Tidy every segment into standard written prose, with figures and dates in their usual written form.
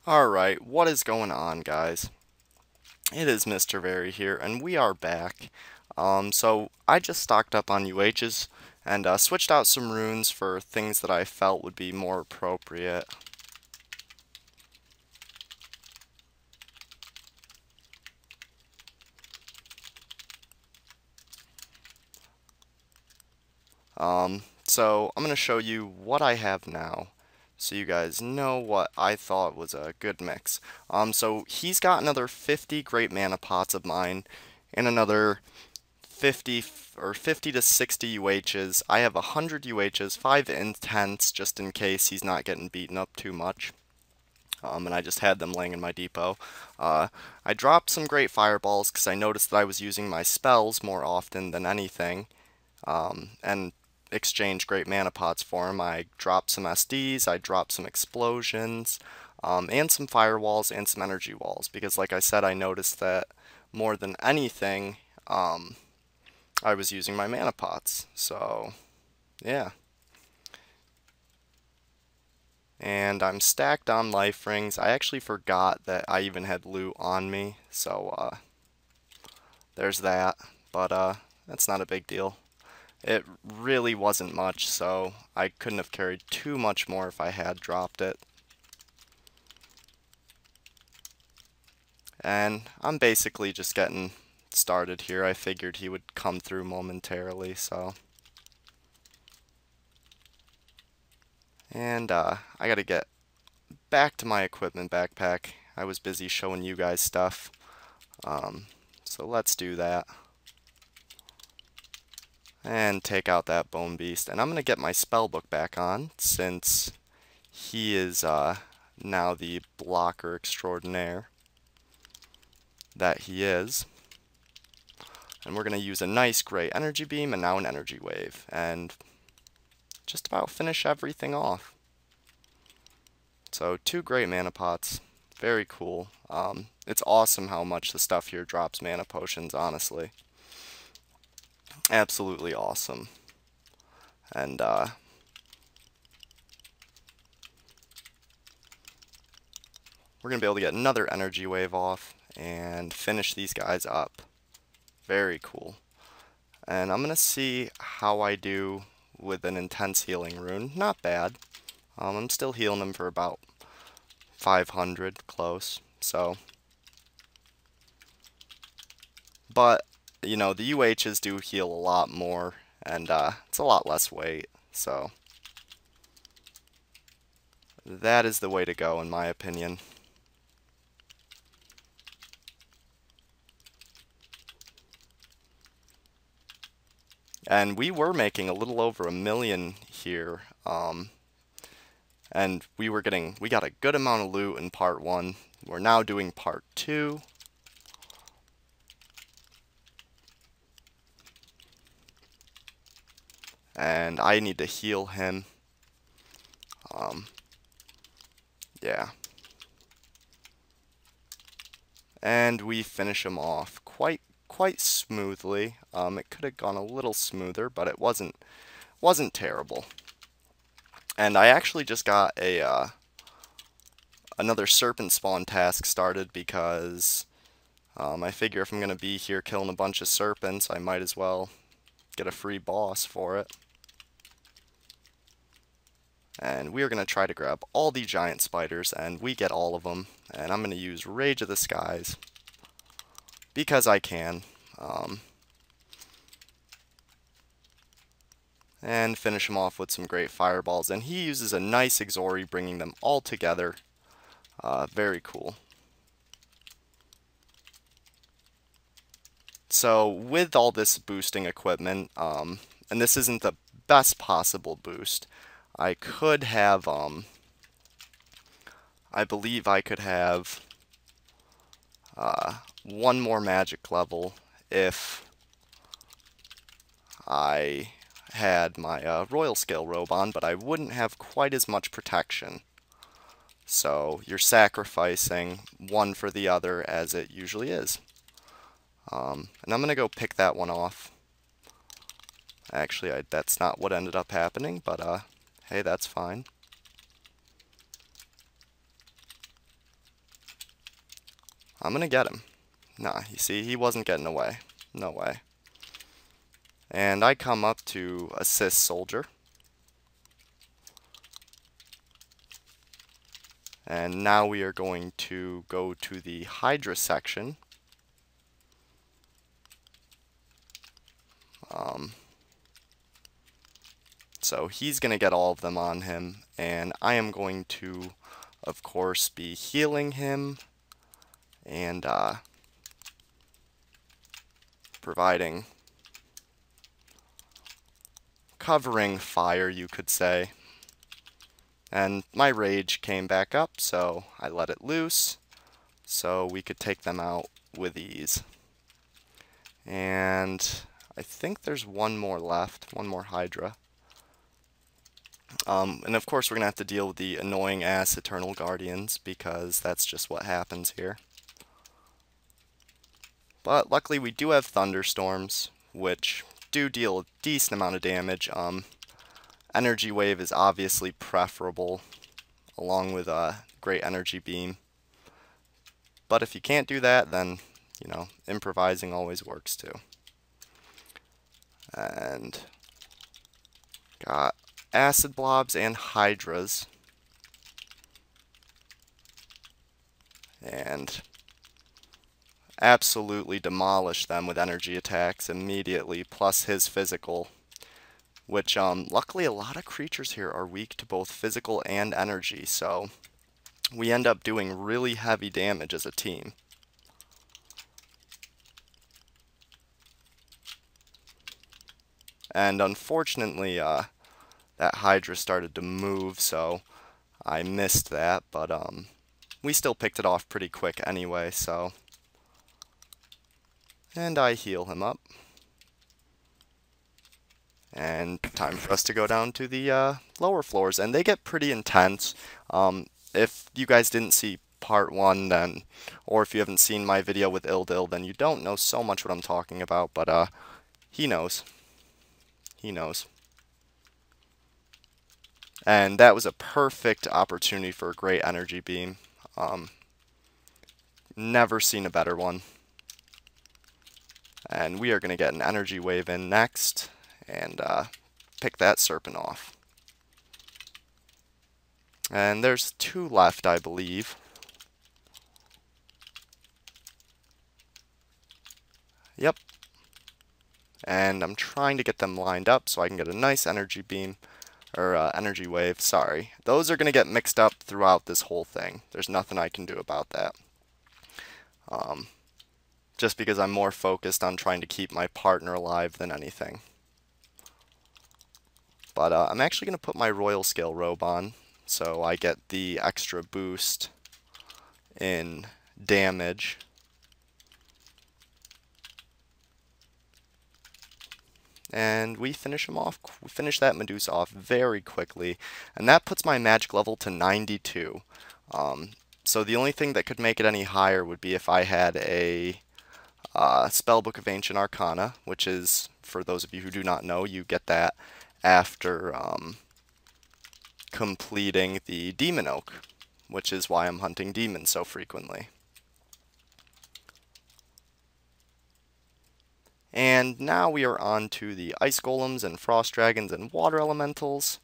Alright, what is going on, guys? It is MrVerry here, and we are back. So I just stocked up on UHs and switched out some runes for things that I felt would be more appropriate. So I'm going to show you what I have now, so you guys know what I thought was a good mix. So he's got another 50 great mana pots of mine, and another 50 to 60 UHs. I have 100 UHs, 5 intents just in case he's not getting beaten up too much. And I just had them laying in my depot. I dropped some great fireballs because I noticed that I was using my spells more often than anything, and exchanged great mana pots for them. I dropped some SDs, I dropped some explosions, and some firewalls and some energy walls because, like I said, I noticed that more than anything, I was using my mana pots. So, yeah. And I'm stacked on life rings. I actually forgot that I even had loot on me, so there's that. But that's not a big deal. It really wasn't much, so I couldn't have carried too much more if I had dropped it. And I'm basically just getting started here. I figured he would come through momentarily, so. And I gotta get back to my equipment backpack. I was busy showing you guys stuff. So let's do that. And take out that bone beast. And I'm gonna get my spellbook back on since he is now the blocker extraordinaire that he is. And we're gonna use a nice gray energy beam and now an energy wave. And just about finish everything off. So 2 great mana pots, very cool. It's awesome how much the stuff here drops mana potions, honestly. Absolutely awesome. And we're going to be able to get another energy wave off and finish these guys up. Very cool. And I'm going to see how I do with an intense healing rune. Not bad. I'm still healing them for about 500 close. So, but you know, the UHs do heal a lot more, and it's a lot less weight. So that is the way to go, in my opinion. And we were making a little over 1,000,000 here, and we got a good amount of loot in part 1. We're now doing part 2. And I need to heal him. Yeah. And we finish him off quite smoothly. It could have gone a little smoother, but it wasn't terrible. And I actually just got a another serpent spawn task started because I figure if I'm gonna be here killing a bunch of serpents, I might as well get a free boss for it. And we are going to try to grab all the giant spiders, and we get all of them. And I'm going to use Rage of the Skies because I can. And finish him off with some great fireballs. And he uses a nice Exori, bringing them all together. Very cool. So with all this boosting equipment, and this isn't the best possible boost, I could have, I believe I could have one more magic level if I had my Royal Scale robe on, but I wouldn't have quite as much protection. So you're sacrificing one for the other as it usually is. And I'm going to go pick that one off. Actually, that's not what ended up happening, but hey, that's fine. I'm gonna get him. Nah, you see, he wasn't getting away. No way. And I come up to assist Soldier. And now we are going to go to the Hydra section. So he's going to get all of them on him, and I am going to, of course, be healing him and providing covering fire, you could say. And my rage came back up, so I let it loose so we could take them out with ease. And I think there's one more left, one more Hydra. And of course we're going to have to deal with the annoying ass Eternal Guardians, because that's just what happens here. But luckily we do have Thunderstorms, which do deal a decent amount of damage. Energy Wave is obviously preferable, along with a Great Energy Beam. But if you can't do that, then, you know, improvising always works too. And got Acid Blobs and Hydras. And absolutely demolish them with energy attacks immediately, plus his physical. Which, luckily a lot of creatures here are weak to both physical and energy, so we end up doing really heavy damage as a team. And unfortunately, that Hydra started to move, so I missed that, but we still picked it off pretty quick anyway, so. And I heal him up. And time for us to go down to the lower floors, and they get pretty intense. If you guys didn't see part 1, then, or if you haven't seen my video with Ildil, then you don't know so much what I'm talking about, but he knows. He knows. And that was a perfect opportunity for a great energy beam. Never seen a better one. And we are going to get an energy wave in next, and pick that Serpent off. And there's 2 left, I believe. Yep. And I'm trying to get them lined up so I can get a nice energy beam, or energy wave, sorry. Those are going to get mixed up throughout this whole thing. There's nothing I can do about that. Just because I'm more focused on trying to keep my partner alive than anything. But I'm actually going to put my Royal Scale robe on, so I get the extra boost in damage. And we finish him off. We finish that Medusa off very quickly, and that puts my magic level to 92. So the only thing that could make it any higher would be if I had a Spellbook of Ancient Arcana, which is, for those of you who do not know, you get that after completing the Demon Oak, which is why I'm hunting demons so frequently. And now we are on to the Ice Golems and Frost Dragons and Water Elementals,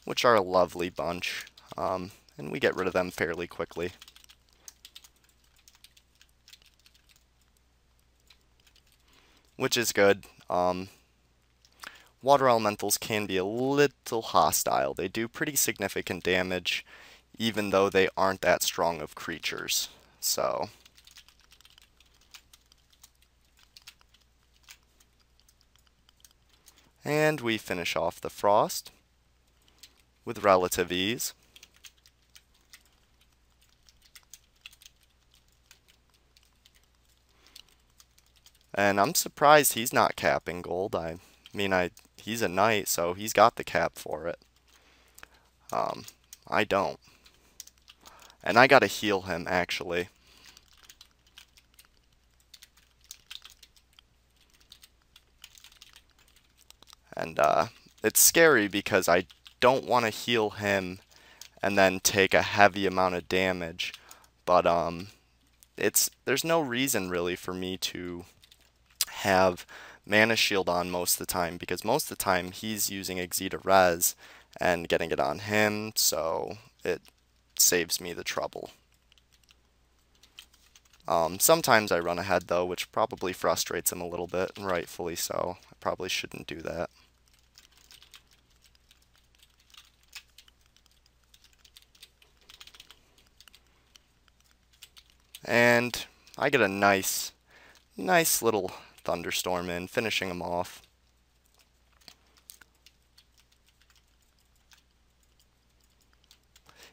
which are a lovely bunch, and we get rid of them fairly quickly. Which is good. Water Elementals can be a little hostile. They do pretty significant damage, even though they aren't that strong of creatures. So and we finish off the Frost with relative ease. And I'm surprised he's not capping gold. I mean, he's a knight, so he's got the cap for it. I don't. And I gotta heal him, actually. And it's scary because I don't want to heal him and then take a heavy amount of damage. But there's no reason really for me to have Mana Shield on most of the time, because most of the time he's using Exita Res and getting it on him, so it saves me the trouble. Sometimes I run ahead though, which probably frustrates him a little bit, and rightfully so. I probably shouldn't do that. And I get a nice little thunderstorm in, finishing him off.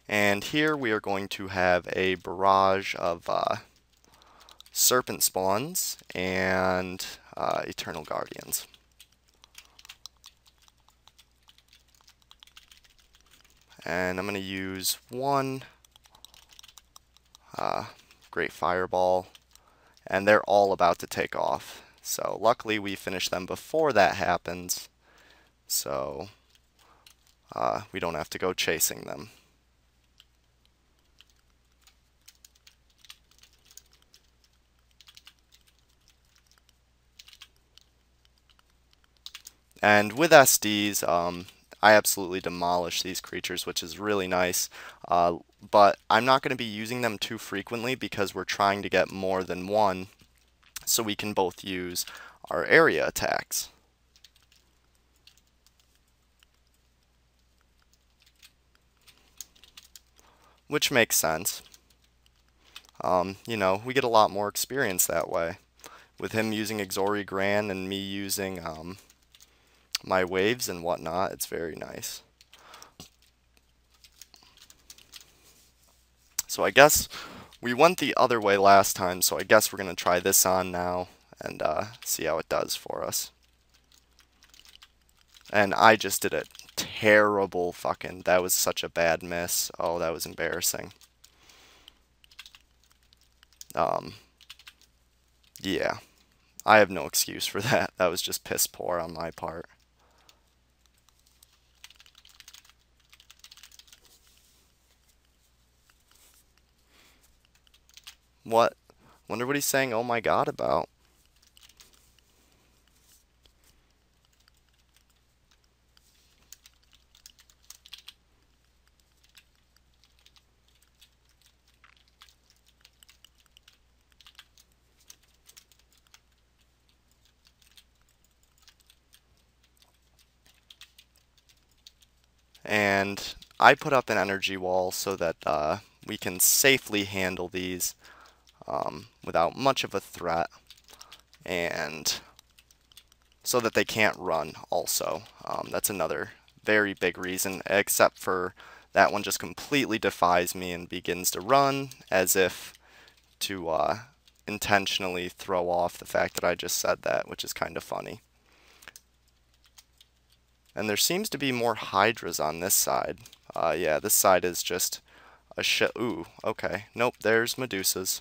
And here we are going to have a barrage of Serpent spawns and Eternal Guardians. And I'm going to use one Great Fireball, and they're all about to take off. So luckily we finish them before that happens, so we don't have to go chasing them. And with SDs, I absolutely demolish these creatures, which is really nice. But I'm not going to be using them too frequently because we're trying to get more than one so we can both use our area attacks. Which makes sense. You know, we get a lot more experience that way. With him using Exori Gran and me using my waves and whatnot, it's very nice. So I guess we went the other way last time, so I guess we're going to try this on now and see how it does for us. And I just did a terrible fucking, that was such a bad miss. Oh, that was embarrassing. Yeah, I have no excuse for that. That was just piss poor on my part. What? Wonder what he's saying oh my god about. And I put up an energy wall so that we can safely handle these without much of a threat, and so that they can't run also. That's another very big reason, except for that one just completely defies me and begins to run as if to intentionally throw off the fact that I just said that, which is kind of funny. And there seems to be more Hydras on this side. Yeah, this side is just a shit. Ooh, okay. Nope, there's Medusas.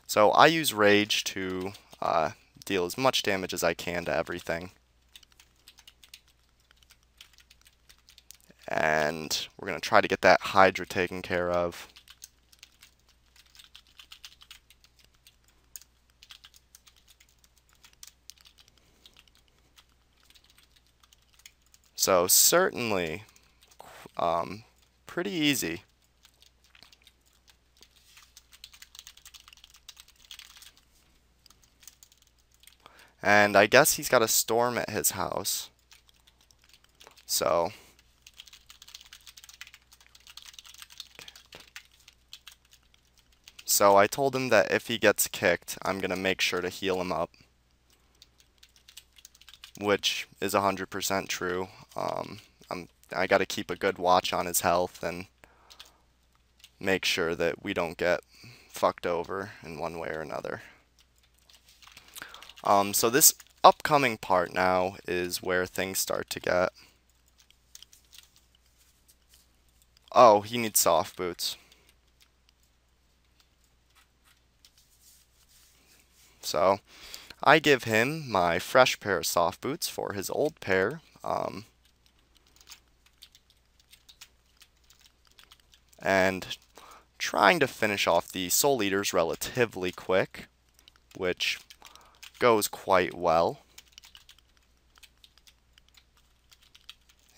So I use Rage to deal as much damage as I can to everything. And we're going to try to get that Hydra taken care of. So certainly pretty easy. And I guess he's got a storm at his house. So I told him that if he gets kicked, I'm going to make sure to heal him up. Which is 100% true. I got to keep a good watch on his health and make sure that we don't get fucked over in one way or another. So this upcoming part now is where things start to get... Oh, he needs soft boots. So I give him my fresh pair of soft boots for his old pair. and trying to finish off the Soul Eaters relatively quick, which goes quite well.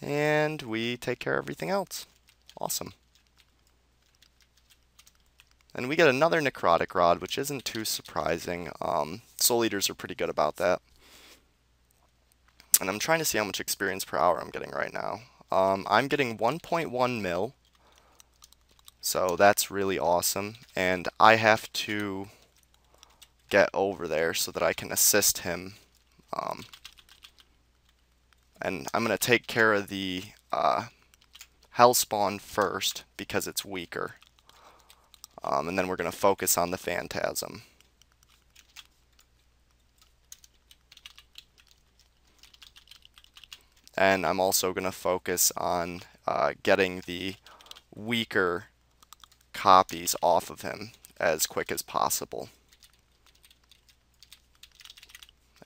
And we take care of everything else. Awesome. And we get another Necrotic Rod, which isn't too surprising. Soul Eaters are pretty good about that. And I'm trying to see how much experience per hour I'm getting right now. I'm getting 1.1 mil. So that's really awesome. And I have to get over there so that I can assist him. And I'm going to take care of the Hellspawn first because it's weaker. And then we're going to focus on the Phantasm. And I'm also going to focus on getting the weaker copies off of him as quick as possible.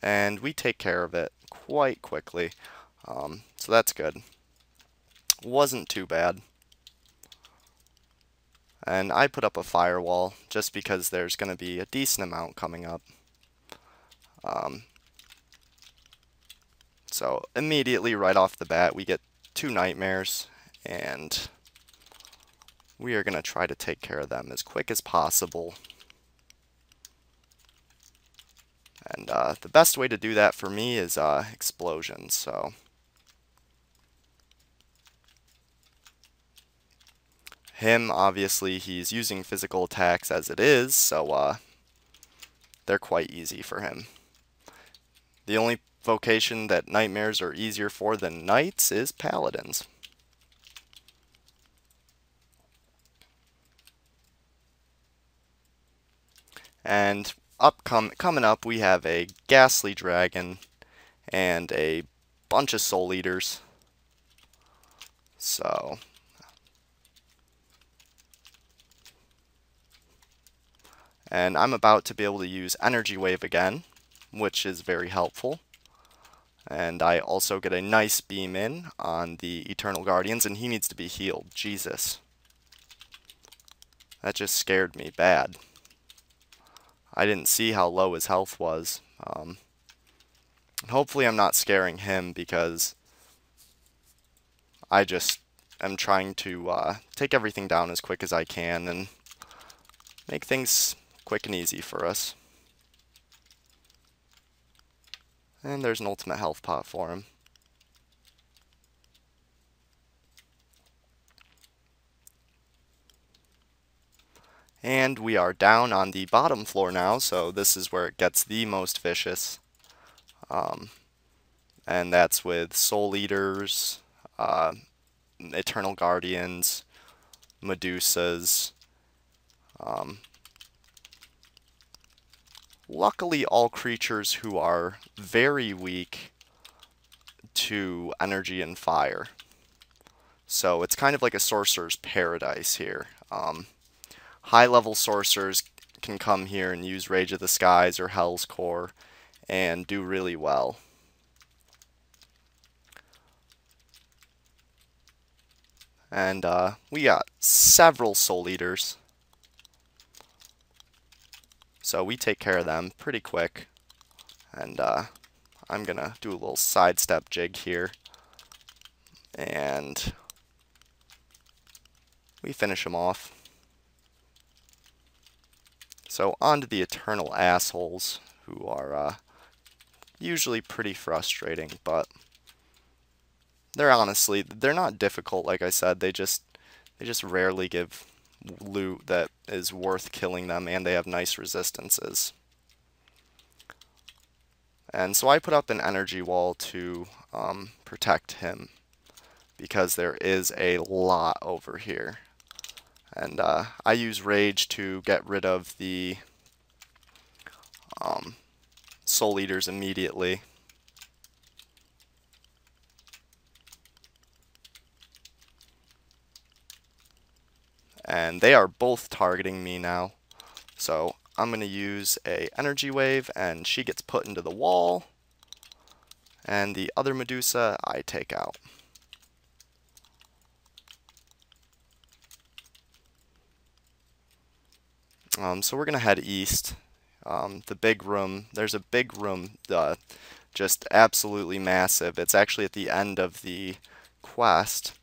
And we take care of it quite quickly. So that's good. Wasn't too bad. And I put up a firewall just because there's going to be a decent amount coming up. So immediately right off the bat we get 2 nightmares, and we are going to try to take care of them as quick as possible. And the best way to do that for me is explosions. So him, obviously, he's using physical attacks as it is, so they're quite easy for him. The only vocation that nightmares are easier for than knights is paladins. And coming up, we have a ghastly dragon and a bunch of soul eaters. So and I'm about to be able to use Energy Wave again, which is very helpful. And I also get a nice beam in on the Eternal Guardians, and he needs to be healed. Jesus. That just scared me bad. I didn't see how low his health was. Hopefully I'm not scaring him, because I just am trying to take everything down as quick as I can and make things quick and easy for us. And there's an ultimate health pot for him. And we are down on the bottom floor now, so this is where it gets the most vicious. And that's with Soul Eaters, Eternal Guardians, Medusas. Luckily, all creatures who are very weak to energy and fire. So it's kind of like a sorcerer's paradise here. High-level sorcerers can come here and use Rage of the Skies or Hell's Core and do really well. And we got several Soul Eaters. So we take care of them pretty quick. And I'm going to do a little sidestep jig here. And we finish them off. So on to the Eternal Assholes, who are usually pretty frustrating, but they're not difficult, like I said. They just rarely give loot that is worth killing them, and they have nice resistances. And so I put up an energy wall to protect him, because there is a lot over here. And I use Rage to get rid of the Soul Eaters immediately. And they are both targeting me now. So I'm going to use a Energy Wave, and she gets put into the wall. And the other Medusa I take out. So we're gonna head east. The big room, there's a big room, just absolutely massive. It's actually at the end of the quest.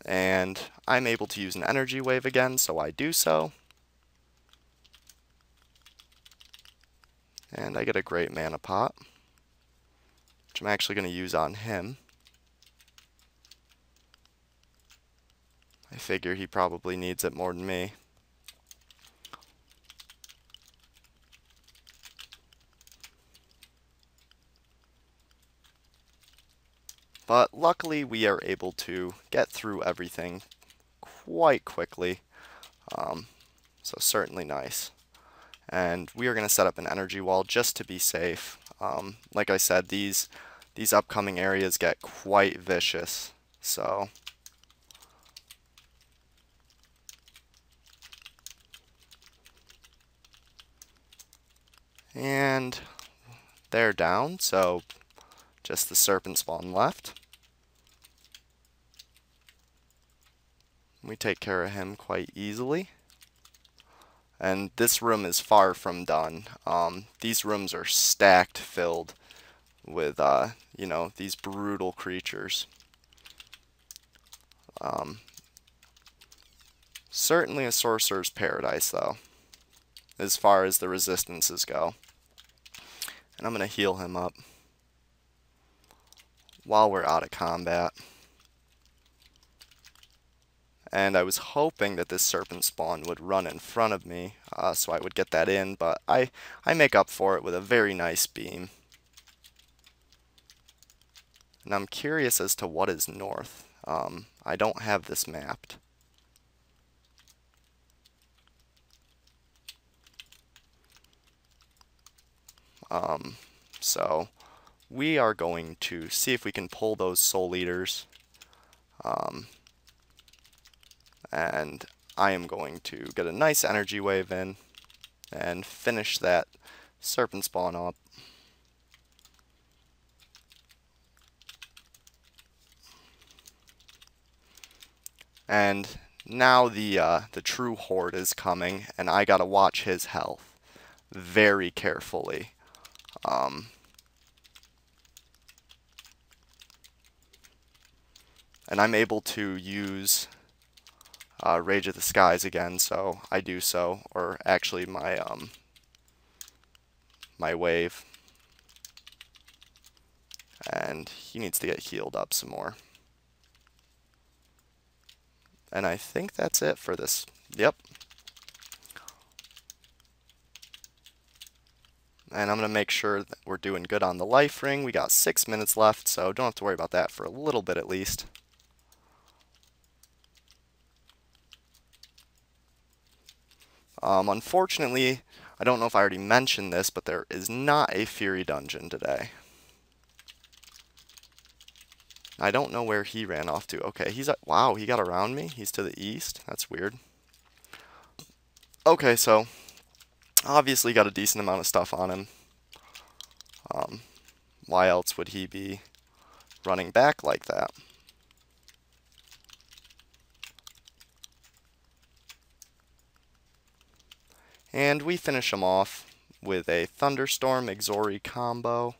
And I'm able to use an energy wave again, so I do so. And I get a great mana pot, which I'm actually going to use on him. I figure he probably needs it more than me. But luckily we are able to get through everything quite quickly. So certainly nice. And we are going to set up an energy wall just to be safe. Like I said, these upcoming areas get quite vicious. So and they're down, so just the serpent spawn left. We take care of him quite easily. And this room is far from done. These rooms are stacked filled with, you know, these brutal creatures. Certainly a sorcerer's paradise, though, as far as the resistances go. And I'm going to heal him up while we're out of combat. And I was hoping that this serpent spawn would run in front of me, so I would get that in, but I make up for it with a very nice beam. And I'm curious as to what is north. I don't have this mapped. So we are going to see if we can pull those soul eaters. And I am going to get a nice energy wave in and finish that serpent spawn up. And now the true horde is coming, and I gotta watch his health very carefully. And I'm able to use Rage of the Skies again, so I do so, or actually my my wave. And he needs to get healed up some more. And I think that's it for this. Yep. And I'm going to make sure that we're doing good on the life ring. We got 6 minutes left, so don't have to worry about that for a little bit at least. Unfortunately, I don't know if I already mentioned this, but there is not a Fury dungeon today. I don't know where he ran off to. Okay, he's at, wow, he got around me. He's to the east. That's weird. Okay, so obviously got a decent amount of stuff on him. Why else would he be running back like that? And we finish him off with a Thunderstorm Exori combo.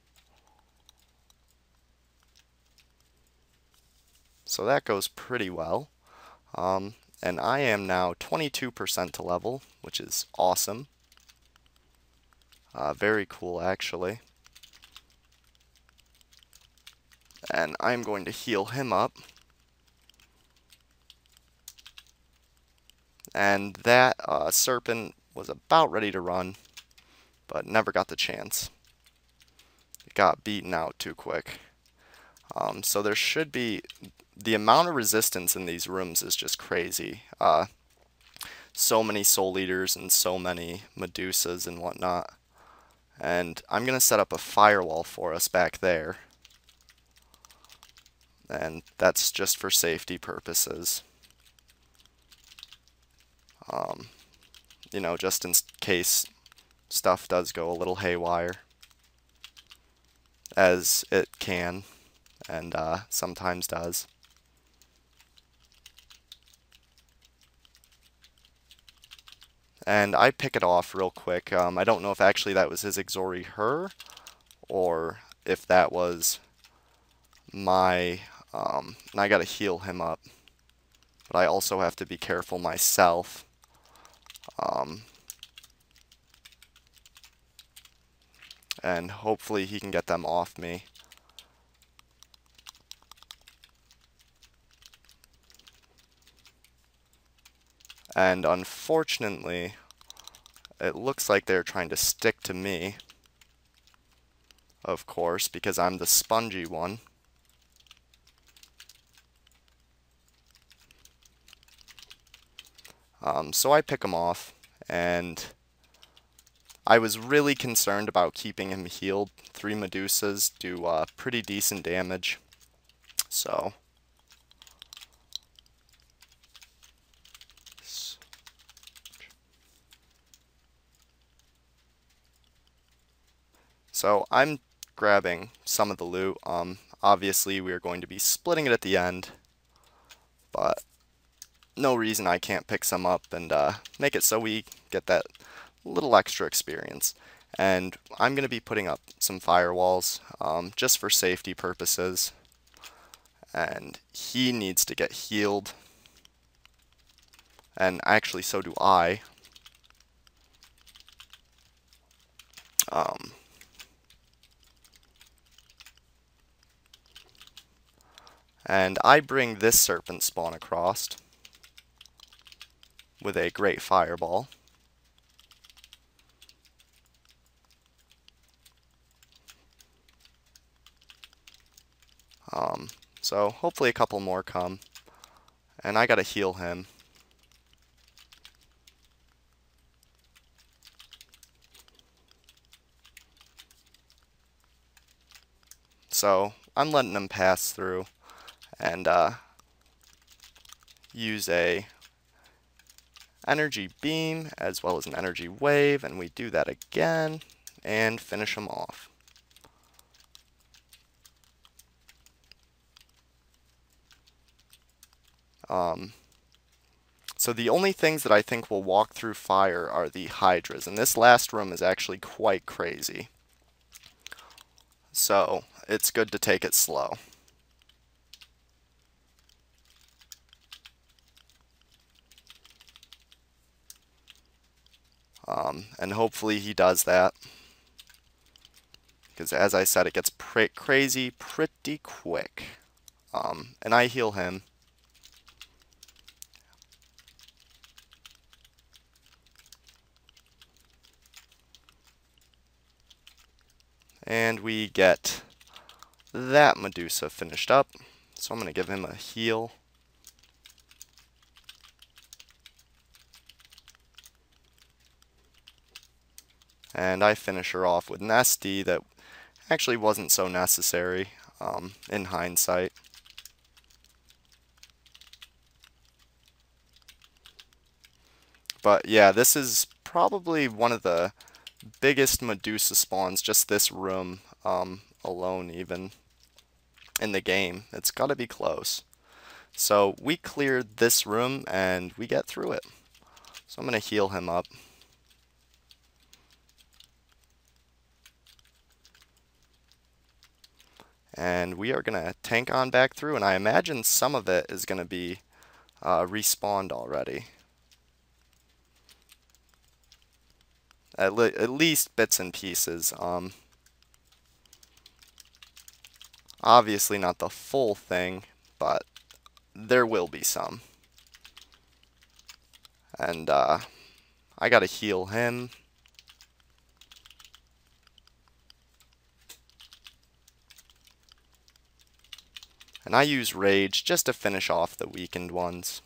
So that goes pretty well. And I am now 22% to level, which is awesome. Very cool, actually. And I'm going to heal him up. And that serpent was about ready to run, but never got the chance. It got beaten out too quick. So there should be... The amount of resistance in these rooms is just crazy. So many Soul Eaters and so many Medusas and whatnot. And I'm going to set up a firewall for us back there. And that's just for safety purposes. You know, just in case stuff does go a little haywire. As it can, and sometimes does. and I pick it off real quick. I don't know if actually that was his Exori her, or if that was my, and I gotta heal him up. But I also have to be careful myself. And hopefully he can get them off me. And unfortunately, it looks like they're trying to stick to me. Of course, because I'm the spongy one. So I pick him off, and I was really concerned about keeping him healed. 3 Medusas do pretty decent damage. So I'm grabbing some of the loot. Obviously we are going to be splitting it at the end, but no reason I can't pick some up and make it so we get that little extra experience. And I'm going to be putting up some firewalls just for safety purposes. And he needs to get healed. And actually so do I. And I bring this serpent spawn across with a great fireball. So hopefully a couple more come. And I gotta heal him. So I'm letting him pass through and use a energy beam as well as an energy wave, and we do that again and finish him off. So the only things that I think will walk through fire are the hydras, and this last room is actually quite crazy. So it's good to take it slow. And hopefully he does that. Because as I said, it gets crazy pretty quick. And I heal him. And we get that Medusa finished up. So I'm going to give him a heal. And I finish her off with an SD that actually wasn't so necessary in hindsight. But yeah, this is probably one of the biggest Medusa spawns, just this room alone even, in the game. It's got to be close. So we cleared this room and we get through it. So I'm going to heal him up. And we are going to tank on back through, and I imagine some of it is going to be respawned already. At least bits and pieces. Obviously not the full thing, but there will be some. And I gotta heal him. And I use Rage just to finish off the weakened ones.